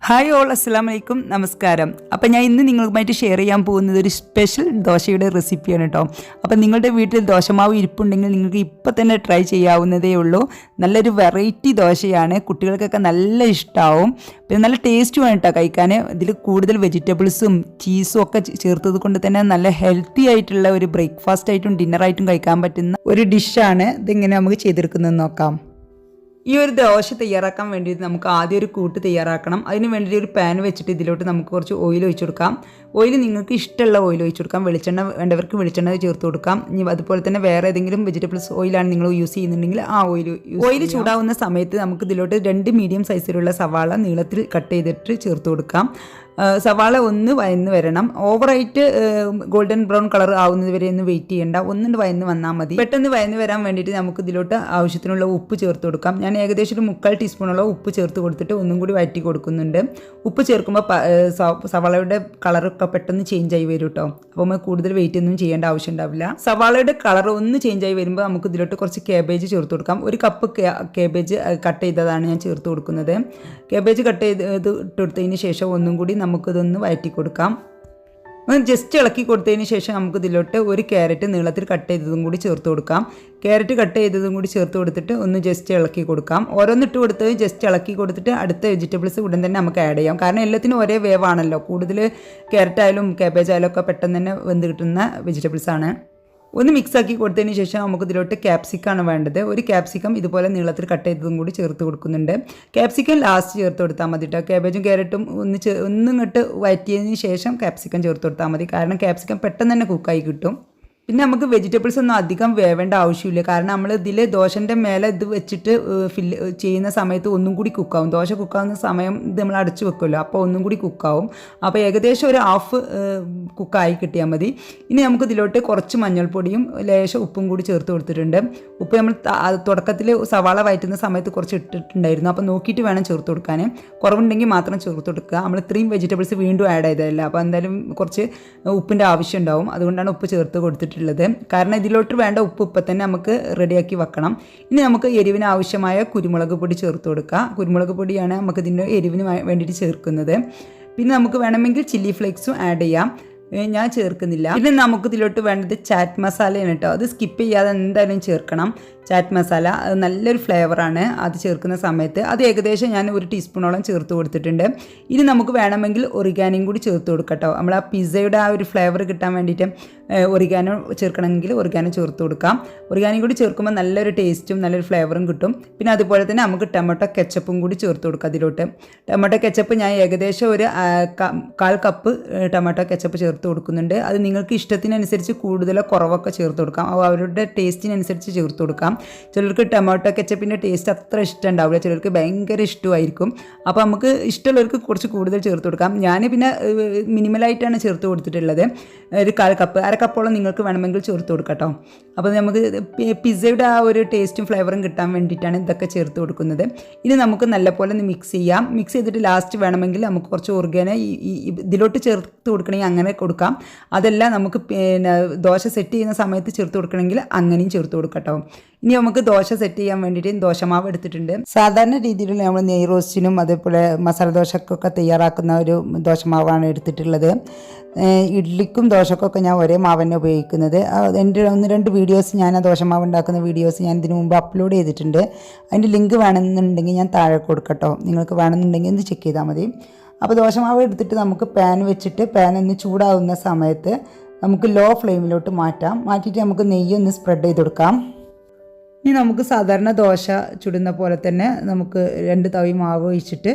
Hi all, അസ്സലാമു അലൈക്കും, നമസ്കാരം. അപ്പോൾ ഞാൻ ഇന്ന് നിങ്ങളുമായിട്ട് ഷെയർ ചെയ്യാൻ പോകുന്നത് ഒരു സ്പെഷ്യൽ ദോശയുടെ റെസിപ്പിയാണ് കേട്ടോ. അപ്പോൾ നിങ്ങളുടെ വീട്ടിൽ ദോശമാവ് ഇരിപ്പുണ്ടെങ്കിൽ നിങ്ങൾക്ക് ഇപ്പോൾ തന്നെ ട്രൈ ചെയ്യാവുന്നതേ ഉള്ളൂ. നല്ലൊരു വെറൈറ്റി ദോശയാണ്, കുട്ടികൾക്കൊക്കെ നല്ല ഇഷ്ടമാവും. പിന്നെ നല്ല ടേസ്റ്റുമാണ് കേട്ടോ കഴിക്കാൻ. ഇതിൽ കൂടുതൽ വെജിറ്റബിൾസും ചീസും ഒക്കെ ചേർത്തത് കൊണ്ട് തന്നെ നല്ല ഹെൽത്തി ആയിട്ടുള്ള ഒരു ബ്രേക്ക്ഫാസ്റ്റ് ആയിട്ടും ഡിന്നറായിട്ടും കഴിക്കാൻ പറ്റുന്ന ഒരു ഡിഷാണ്. ഇതെങ്ങനെ നമുക്ക് ചെയ്തെടുക്കുന്നതെന്ന് നോക്കാം. ഈ ഒരു ദോശ തയ്യാറാക്കാൻ വേണ്ടിയിട്ട് നമുക്ക് ആദ്യം ഒരു കൂട്ട് തയ്യാറാക്കണം. അതിന് വേണ്ടിയിട്ട് ഒരു പാൻ വെച്ചിട്ട് ഇതിലോട്ട് നമുക്ക് കുറച്ച് ഓയിൽ ഒഴിച്ചു കൊടുക്കാം. ഓയിൽ നിങ്ങൾക്ക് ഇഷ്ടമുള്ള ഓയിൽ ഒഴിച്ചു കൊടുക്കാം. വെളിച്ചെണ്ണ വേണ്ടവർക്ക് വെളിച്ചെണ്ണ ചേർത്ത് കൊടുക്കാം. ഇനി അതുപോലെ തന്നെ വേറെ ഏതെങ്കിലും വെജിറ്റബിൾസ് ഓയിലാണ് നിങ്ങൾ യൂസ് ചെയ്യുന്നുണ്ടെങ്കിൽ ആ ഓയിൽ ചൂടാവുന്ന സമയത്ത് നമുക്ക് ഇതിലോട്ട് 2 മീഡിയം സൈസിലുള്ള സവാള നീളത്തിൽ കട്ട് ചെയ്തിട്ട് ചേർത്ത് കൊടുക്കാം. സവാള ഒന്ന് വയന്ന് വരണം. ഓവറായിട്ട് ഗോൾഡൻ ബ്രൗൺ കളർ ആവുന്നത് വരെ ഒന്ന് വെയിറ്റ് ചെയ്യേണ്ട. ഒന്നുകൊണ്ട് വയന്ന് വന്നാൽ മതി. പെട്ടെന്ന് വയന്ന് വരാൻ വേണ്ടിയിട്ട് നമുക്ക് ഇതിലോട്ട് ആവശ്യത്തിനുള്ള ഉപ്പ് ചേർത്ത് കൊടുക്കാം. ഞാൻ ഏകദേശം ഒരു 3/4 ടീസ്പൂണോളം ഉപ്പ് ചേർത്ത് കൊടുത്തിട്ട് ഒന്നും കൂടി വഴറ്റി കൊടുക്കുന്നുണ്ട്. ഉപ്പ് ചേർക്കുമ്പോൾ സവാളയുടെ കളറൊക്കെ പെട്ടെന്ന് ചേഞ്ച് ആയി വരും കേട്ടോ. അപ്പോൾ നമ്മൾ കൂടുതൽ വെയിറ്റ് ഒന്നും ചെയ്യേണ്ട ആവശ്യം ഉണ്ടാവില്ല. സവാളയുടെ കളർ ഒന്ന് ചേഞ്ച് ആയി വരുമ്പോൾ നമുക്ക് ഇതിലോട്ട് കുറച്ച് കേബേജ് ചേർത്ത് കൊടുക്കാം. 1 കപ്പ് കേബേജ് കട്ട് ചെയ്തതാണ് ഞാൻ ചേർത്ത് കൊടുക്കുന്നത്. കേബേജ് കട്ട് ചെയ്ത് ഇട്ടെടുത്തതിന് ശേഷം ഒന്നും കൂടി നമുക്കിതൊന്ന് വഴറ്റി കൊടുക്കാം. ജസ്റ്റ് ഇളക്കി കൊടുത്തതിന് ശേഷം നമുക്ക് ഇതിലോട്ട് 1 ക്യാരറ്റ് നീളത്തിൽ കട്ട് ചെയ്തതും കൂടി ചേർത്ത് കൊടുക്കാം. ക്യാരറ്റ് കട്ട് ചെയ്തതും കൂടി ചേർത്ത് കൊടുത്തിട്ട് ഒന്ന് ജസ്റ്റ് ഇളക്കി കൊടുക്കാം. ഓരോന്നിട്ട് കൊടുത്ത് ജസ്റ്റ് ഇളക്കി കൊടുത്തിട്ട് അടുത്ത വെജിറ്റബിൾസ് ഉടൻ തന്നെ നമുക്ക് ആഡ് ചെയ്യാം. കാരണം എല്ലാത്തിനും ഒരേ വേവാണല്ലോ. കൂടുതൽ ക്യാരറ്റ് ആയാലും കാബേജ് ആയാലും ഒക്കെ പെട്ടെന്ന് തന്നെ വെന്ത് കിട്ടുന്ന വെജിറ്റബിൾസാണ്. ഒന്ന് മിക്സാക്കി കൊടുത്തതിന് ശേഷം നമുക്ക് ഇതിലോട്ട് ക്യാപ്സിക്കാണ് വേണ്ടത്. 1 ക്യാപ്സിക്കം ഇതുപോലെ നീളത്തിൽ കട്ട് ചെയ്തതും കൂടി ചേർത്ത് കൊടുക്കുന്നുണ്ട്. ക്യാപ്സിക്കം ലാസ്റ്റ് ചേർത്ത് കൊടുത്താൽ മതി കേട്ടോ. കാബേജും ക്യാരറ്റും ഒന്നിങ്ങോട്ട് വഴറ്റിയതിന് ശേഷം ക്യാപ്സിക്കം ചേർത്ത് കൊടുത്താൽ മതി. കാരണം ക്യാപ്സിക്കം പെട്ടെന്ന് തന്നെ കുക്കായി കിട്ടും. പിന്നെ നമുക്ക് വെജിറ്റബിൾസ് ഒന്നും അധികം വേവേണ്ട ആവശ്യമില്ല. കാരണം നമ്മൾ ഇതിൽ ദോശൻ്റെ മേലെ ഇത് വെച്ചിട്ട് ഫില്ല് ചെയ്യുന്ന സമയത്ത് ഒന്നും കൂടി കുക്കാവും. ദോശ കുക്കാവുന്ന സമയം ഇത് നമ്മൾ അടച്ചു വെക്കുമല്ലോ, അപ്പോൾ ഒന്നും കൂടി കുക്കാവും. അപ്പോൾ ഏകദേശം ഒരു ഹാഫ് കുക്കായി കിട്ടിയാൽ മതി. ഇനി നമുക്ക് ഇതിലോട്ട് കുറച്ച് മഞ്ഞൾപ്പൊടിയും ലേശം ഉപ്പും കൂടി ചേർത്ത് കൊടുത്തിട്ടുണ്ട്. ഉപ്പ് നമ്മൾ തുടക്കത്തിൽ സവാള വഴറ്റുന്ന സമയത്ത് കുറച്ച് ഇട്ടിട്ടുണ്ടായിരുന്നു. അപ്പോൾ നോക്കിയിട്ട് വേണം ചേർത്ത് കൊടുക്കാൻ. കുറവുണ്ടെങ്കിൽ മാത്രം ചേർത്ത് കൊടുക്കുക. നമ്മൾ ഇത്രയും വെജിറ്റബിൾസ് വീണ്ടും ആഡ് ചെയ്തതല്ല, അപ്പോൾ എന്തായാലും കുറച്ച് ഉപ്പിൻ്റെ ആവശ്യം ഉണ്ടാവും. അതുകൊണ്ടാണ് ഉപ്പ് ചേർത്ത് കൊടുത്തിട്ടുള്ളത്. കാരണം ഇതിലോട്ട് വേണ്ട ഉപ്പ് ഇപ്പം തന്നെ നമുക്ക് റെഡിയാക്കി വെക്കണം. ഇനി നമുക്ക് എരിവിന് ആവശ്യമായ കുരുമുളക് പൊടി ചേർത്ത് കൊടുക്കുക. കുരുമുളക് പൊടിയാണ് നമുക്ക് ഇതിൻ്റെ എരിവിന് വേണ്ടിയിട്ട് ചേർക്കുന്നത്. പിന്നെ നമുക്ക് വേണമെങ്കിൽ ചില്ലി ഫ്ലേക്സും ആഡ് ചെയ്യാം. ഞാൻ ചേർക്കുന്നില്ല. പിന്നെ നമുക്ക് ഇതിലോട്ട് വേണ്ടത് ചാറ്റ് മസാലയാണ് കേട്ടോ. അത് സ്കിപ്പ് ചെയ്യാതെ എന്തായാലും ചേർക്കണം. ചാറ്റ് മസാല അത് നല്ലൊരു ഫ്ലേവറാണ് അത് ചേർക്കുന്ന സമയത്ത്. അത് ഏകദേശം ഞാൻ 1 ടീസ്പൂണോളം ചേർത്ത് കൊടുത്തിട്ടുണ്ട്. ഇനി നമുക്ക് വേണമെങ്കിൽ ഒറിഗാനോയും കൂടി ചേർത്ത് കൊടുക്കാം കേട്ടോ. നമ്മൾ ആ പിസ്സയുടെ ആ ഒരു ഫ്ലേവർ കിട്ടാൻ വേണ്ടിയിട്ട് ഒറിഗാനോ ചേർക്കണമെങ്കിൽ ഒറിഗാനോ ചേർത്ത് കൊടുക്കാം. ഒറിഗാനോയും കൂടി ചേർക്കുമ്പോൾ നല്ലൊരു ടേസ്റ്റും നല്ലൊരു ഫ്ലേവറും കിട്ടും. പിന്നെ അതുപോലെ തന്നെ നമുക്ക് ടൊമാറ്റോ കെച്ചപ്പും കൂടി ചേർത്ത് കൊടുക്കാം അതിലോട്ട്. ടൊമാറ്റോ കെച്ചപ്പ് ഞാൻ ഏകദേശം ഒരു 1/4 കപ്പ് ടൊമാറ്റോ കെച്ചപ്പ് ചേർത്ത് കൊടുക്കുന്നുണ്ട്. അത് നിങ്ങൾക്ക് ഇഷ്ടത്തിനനുസരിച്ച് കൂടുതലോ കുറവൊക്കെ ചേർത്ത് കൊടുക്കാം. അവരുടെ ടേസ്റ്റിനനുസരിച്ച് ചേർത്ത് കൊടുക്കാം. ചിലർക്ക് ടൊമാറ്റോ കെച്ചപ്പിൻ്റെ ടേസ്റ്റ് അത്ര ഇഷ്ടം ഉണ്ടാവില്ല, ചിലർക്ക് ഭയങ്കര ഇഷ്ടമായിരിക്കും. അപ്പോൾ നമുക്ക് ഇഷ്ടമുള്ളവർക്ക് കുറച്ച് കൂടുതൽ ചേർത്ത് കൊടുക്കാം. ഞാൻ പിന്നെ മിനിമലായിട്ടാണ് ചേർത്ത് കൊടുത്തിട്ടുള്ളത്. ഒരു 1/4 കപ്പ്, 1/2 കപ്പോളം നിങ്ങൾക്ക് വേണമെങ്കിൽ ചേർത്ത് കൊടുക്കാം കേട്ടോ. അപ്പോൾ നമുക്ക് പിസ്സയുടെ ആ ഒരു ടേസ്റ്റും ഫ്ലേവറും കിട്ടാൻ വേണ്ടിയിട്ടാണ് ഇതൊക്കെ ചേർത്ത് കൊടുക്കുന്നത്. ഇനി നമുക്ക് നല്ലപോലെ ഒന്ന് മിക്സ് ചെയ്യാം. മിക്സ് ചെയ്തിട്ട് ലാസ്റ്റ് വേണമെങ്കിൽ നമുക്ക് കുറച്ച് ഓർഗാനോ ഇതിലോട്ട് ചേർത്ത് കൊടുക്കണമെങ്കിൽ അങ്ങനെ കൊടുക്കാം. അതല്ല നമുക്ക് പിന്നെ ദോശ സെറ്റ് ചെയ്യുന്ന സമയത്ത് ചേർത്ത് കൊടുക്കണമെങ്കിൽ അങ്ങനെയും ചേർത്ത് കൊടുക്കാം കേട്ടോ. ഇനി നമുക്ക് ദോശ സെറ്റ് ചെയ്യാൻ വേണ്ടിയിട്ട് ദോശമാവ് എടുത്തിട്ടുണ്ട്. സാധാരണ രീതിയിലുള്ള നമ്മൾ നെയ് റോസ്റ്റിനും അതേപോലെ മസാല ദോശക്കൊക്കെ തയ്യാറാക്കുന്ന ഒരു ദോശമാവാണ് എടുത്തിട്ടുള്ളത്. ഇഡ്ലിക്കും ദോശക്കൊക്കെ ഞാൻ ഒരേ മാവ് തന്നെ ഉപയോഗിക്കുന്നത്. എൻ്റെ 1-2 വീഡിയോസ് ഞാൻ ആ ദോശമാവ് ഉണ്ടാക്കുന്ന വീഡിയോസ് ഞാൻ ഇതിനു മുമ്പ് അപ്ലോഡ് ചെയ്തിട്ടുണ്ട്. അതിൻ്റെ ലിങ്ക് വേണമെന്നുണ്ടെങ്കിൽ ഞാൻ താഴെ കൊടുക്കട്ടോ. നിങ്ങൾക്ക് വേണമെന്നുണ്ടെങ്കിൽ ഒന്ന് ചെക്ക് ചെയ്താൽ മതി. അപ്പോൾ ദോശമാവ് എടുത്തിട്ട് നമുക്ക് പാൻ വെച്ചിട്ട് പാൻ ഒന്ന് ചൂടാവുന്ന സമയത്ത് നമുക്ക് ലോ ഫ്ലെയിമിലോട്ട് മാറ്റിയിട്ട് നമുക്ക് നെയ്യൊന്ന് സ്പ്രെഡ് ചെയ്ത് കൊടുക്കാം. ഇനി നമുക്ക് സാധാരണ ദോശ ചുടുന്ന പോലെ തന്നെ നമുക്ക് 2 തവി മാവ് ഒഴിച്ചിട്ട്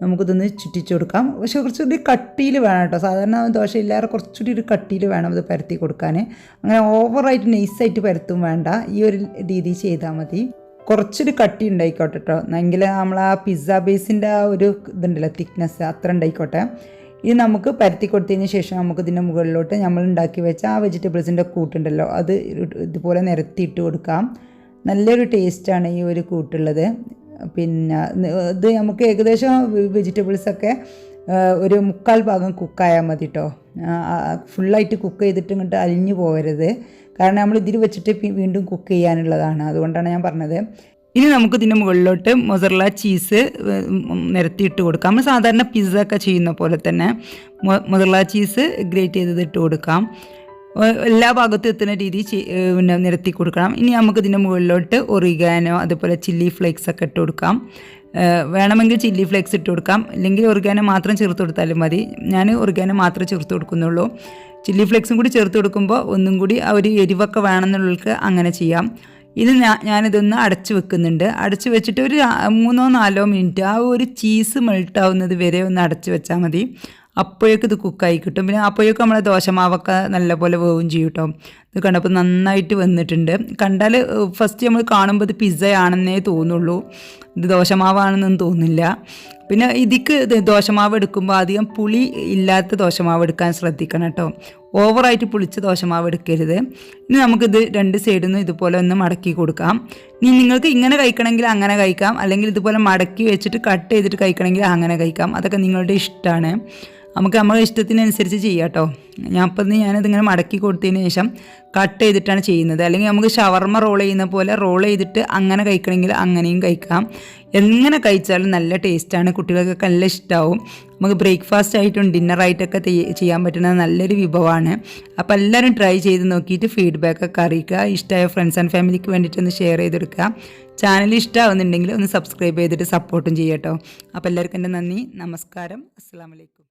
നമുക്കിതൊന്ന് ചുറ്റിച്ചു കൊടുക്കാം. പക്ഷേ കുറച്ചുകൂടി കട്ടിയിൽ വേണം കേട്ടോ. സാധാരണ ദോശ ഇല്ലാതെ കുറച്ചുകൂടി ഒരു കട്ടിയിൽ വേണം ഇത് പരത്തി കൊടുക്കാൻ. അങ്ങനെ ഓവറായിട്ട് നൈസായിട്ട് പരത്തും വേണ്ട. ഈ ഒരു രീതി ചെയ്താൽ മതി. കുറച്ചൊരു കട്ടി ഉണ്ടായിക്കോട്ടെ കേട്ടോ. എങ്കിൽ നമ്മൾ ആ പിസ്സ ബേസിൻ്റെ ആ ഒരു ഇതുണ്ടല്ലോ തിക്നെസ് അത്ര ഉണ്ടായിക്കോട്ടെ. ഇത് നമുക്ക് പരത്തി കൊടുത്തതിന് ശേഷം നമുക്കിതിൻ്റെ മുകളിലോട്ട് നമ്മൾ ഉണ്ടാക്കി വെച്ച ആ വെജിറ്റബിൾസിൻ്റെ കൂട്ടുണ്ടല്ലോ അത് ഇതുപോലെ നിരത്തിയിട്ട് കൊടുക്കാം. നല്ലൊരു ടേസ്റ്റാണ് ഈ ഒരു കൂട്ടുള്ളത്. പിന്നെ ഇത് നമുക്ക് ഏകദേശം വെജിറ്റബിൾസൊക്കെ ഒരു 3/4 ഭാഗം കുക്കായാൽ മതി കേട്ടോ. ഫുള്ളായിട്ട് കുക്ക് ചെയ്തിട്ട് ഇങ്ങോട്ട് അലിഞ്ഞു പോകരുത്. കാരണം നമ്മൾ ഇതിൽ വെച്ചിട്ട് വീണ്ടും കുക്ക് ചെയ്യാനുള്ളതാണ്. അതുകൊണ്ടാണ് ഞാൻ പറഞ്ഞത്. ഇനി നമുക്ക് ഇതിൻ്റെ മുകളിലോട്ട് മൊസറല്ല ചീസ് നിരത്തിയിട്ട് കൊടുക്കാം. നമ്മൾ സാധാരണ പിസ്സ ഒക്കെ ചെയ്യുന്ന പോലെ തന്നെ മൊസറല്ല ചീസ് ഗ്രേറ്റ് ചെയ്തത് ഇട്ട് കൊടുക്കാം. എല്ലാ ഭാഗത്തും എത്തുന്ന രീതി പിന്നെ നിരത്തി കൊടുക്കണം. ഇനി നമുക്ക് ഇതിൻ്റെ മുകളിലോട്ട് ഒറിഗാനോ അതുപോലെ ചില്ലി ഫ്ലേക്സ് ഒക്കെ ഇട്ട് കൊടുക്കാം. വേണമെങ്കിൽ ചില്ലി ഫ്ലേക്സ് ഇട്ട് കൊടുക്കാം, അല്ലെങ്കിൽ ഒറിഗാനോ മാത്രം ചേർത്ത് കൊടുത്താലും മതി. ഞാൻ ഒറിഗാനോ മാത്രമേ ചേർത്ത് കൊടുക്കുന്നുള്ളൂ. ചില്ലി ഫ്ലേക്സും കൂടി ചേർത്ത് കൊടുക്കുമ്പോൾ ഒന്നും കൂടി ആ ഒരു എരിവൊക്കെ വേണമെന്നുള്ളവർക്ക് അങ്ങനെ ചെയ്യാം. ഇത് ഞാനിതൊന്ന് അടച്ച് വെക്കുന്നുണ്ട്. അടച്ച് വെച്ചിട്ട് ഒരു 3-4 മിനിറ്റ് ആ ഒരു ചീസ് മെൽട്ടാവുന്നത് വരെ ഒന്ന് അടച്ച് വെച്ചാൽ മതി. അപ്പോഴേക്കും ഇത് കുക്കായി കിട്ടും. പിന്നെ അപ്പോഴേക്കും നമ്മളെ ദോശമാവൊക്കെ നല്ലപോലെ വേവും ചെയ്യും കേട്ടോ. ഇത് കണ്ടപ്പോൾ നന്നായിട്ട് വന്നിട്ടുണ്ട്. കണ്ടാൽ ഫസ്റ്റ് നമ്മൾ കാണുമ്പോൾ ഇത് പിസ്സയാണെന്നേ തോന്നുള്ളൂ, ഇത് ദോശമാവാണെന്നൊന്നും തോന്നില്ല. പിന്നെ ഇതിക്ക് ദോശമാവ് എടുക്കുമ്പോൾ അധികം പുളി ഇല്ലാത്ത ദോശമാവ് എടുക്കാൻ ശ്രദ്ധിക്കണം കേട്ടോ. ഓവറായിട്ട് പുളിച്ച ദോശമാവ് എടുക്കരുത്. ഇനി നമുക്കിത് 2 സൈഡിൽ നിന്നും ഇതുപോലെ ഒന്ന് മടക്കി കൊടുക്കാം. ഇനി നിങ്ങൾക്ക് ഇങ്ങനെ കഴിക്കണമെങ്കിൽ അങ്ങനെ കഴിക്കാം, അല്ലെങ്കിൽ ഇതുപോലെ മടക്കി വെച്ചിട്ട് കട്ട് ചെയ്തിട്ട് കഴിക്കണമെങ്കിൽ അങ്ങനെ കഴിക്കാം. അതൊക്കെ നിങ്ങളുടെ ഇഷ്ടമാണ്. നമുക്ക് നമ്മുടെ ഇഷ്ടത്തിനനുസരിച്ച് ചെയ്യാം കേട്ടോ. ഞാനിതിങ്ങനെ മടക്കി കൊടുത്തതിന് ശേഷം കട്ട് ചെയ്തിട്ടാണ് ചെയ്യുന്നത്. അല്ലെങ്കിൽ നമുക്ക് ഷവർമ റോൾ ചെയ്യുന്ന പോലെ റോൾ ചെയ്തിട്ട് അങ്ങനെ കഴിക്കണമെങ്കിൽ അങ്ങനെയും കഴിക്കാം. എങ്ങനെ കഴിച്ചാലും നല്ല ടേസ്റ്റാണ്, കുട്ടികൾക്കൊക്കെ നല്ല ഇഷ്ടമാവും. നമുക്ക് ബ്രേക്ക്ഫാസ്റ്റ് ആയിട്ടും ഡിന്നറായിട്ടൊക്കെ ചെയ്യാൻ പറ്റുന്ന നല്ലൊരു വിഭവമാണ്. അപ്പോൾ എല്ലാവരും ട്രൈ ചെയ്ത് നോക്കിയിട്ട് ഫീഡ്ബാക്കൊക്കെ അറിയിക്കുക. ഇഷ്ടമായ ഫ്രണ്ട്സ് ആൻഡ് ഫാമിലിക്ക് വേണ്ടിയിട്ടൊന്ന് ഷെയർ ചെയ്തെടുക്കുക. ചാനൽ ഇഷ്ടമാവുന്നുണ്ടെങ്കിൽ ഒന്ന് സബ്സ്ക്രൈബ് ചെയ്തിട്ട് സപ്പോർട്ടും ചെയ്യാം കേട്ടോ. അപ്പോൾ എല്ലാവർക്കും എൻ്റെ നന്ദി, നമസ്കാരം, അസ്സലാമു അലൈക്കും.